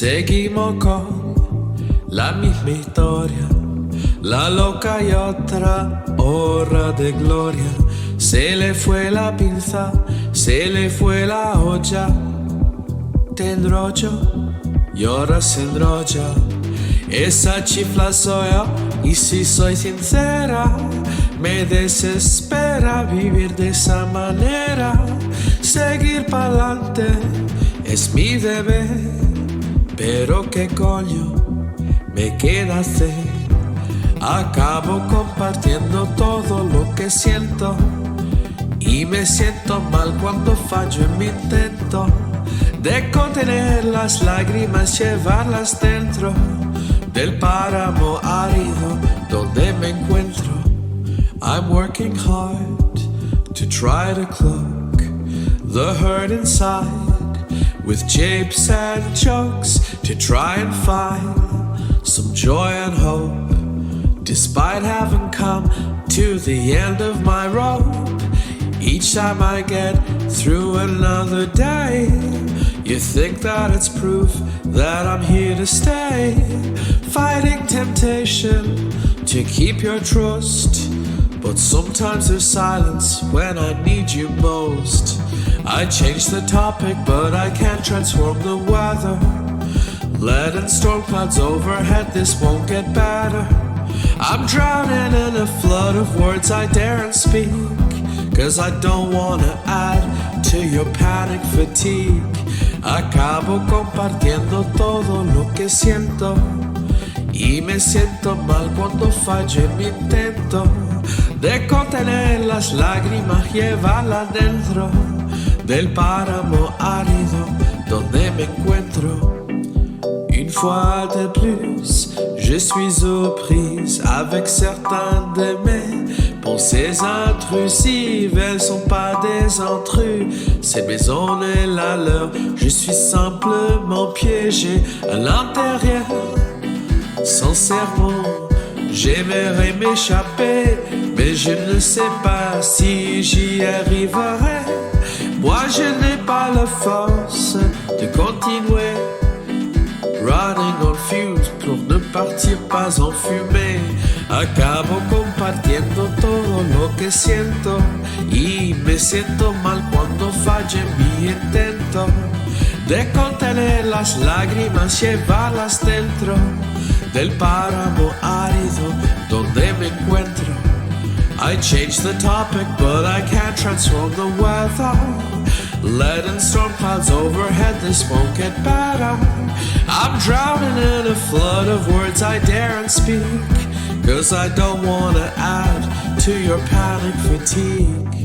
Seguimos con la misma historia, la loca y otra hora de gloria. Se le fue la pinza, se le fue la olla. Te enrollo y ahora se enrolla. Esa chifla soy yo y si soy sincera, me desespera vivir de esa manera. Seguir pa'lante es mi deber, pero qué coño me queda hacer. Acabo compartiendo todo lo que siento y me siento mal cuando fallo en mi intento de contener las lágrimas, llevarlas dentro del páramo árido donde me encuentro. I'm working hard to try to cloak the hurt inside with japes and jokes, to try and find some joy and hope despite having come to the end of my rope. Each time I get through another day, you think that it's proof that I'm here to stay, fighting temptation to keep your trust. But sometimes there's silence when I need you most. I change the topic, but I can't transform the weather. Letting storm clouds overhead, this won't get better. I'm drowning in a flood of words I daren't speak, 'cause I don't wanna add to your panic fatigue. Acabo compartiendo todo lo que siento y me siento mal cuando fallo en mi intento de contener las lágrimas, llevarlas dentro del páramo árido donde me encuentro. Une fois de plus, je suis aux prises avec certains de mes pensées intrusives. Elles sont pas des intrus, cette maison est la leur. Je suis simplement piégé à l'intérieur. Sincèrement, j'aimerais m'échapper, mais je ne sais pas si j'y arriverai. Moi je n'ai pas la force de continuer, running on fumes pour ne partir pas en fumée. Acabo compartiendo todo lo que siento y me siento mal cuando falle mi intento de contener las lágrimas, llevarlas dentro del páramo árido donde me encuentro. I change the topic, but I can't transform the weather. Letting storm clouds overhead, this won't get better. I'm drowning in a flood of words I daren't speak, 'cause I don't wanna add to your panic fatigue.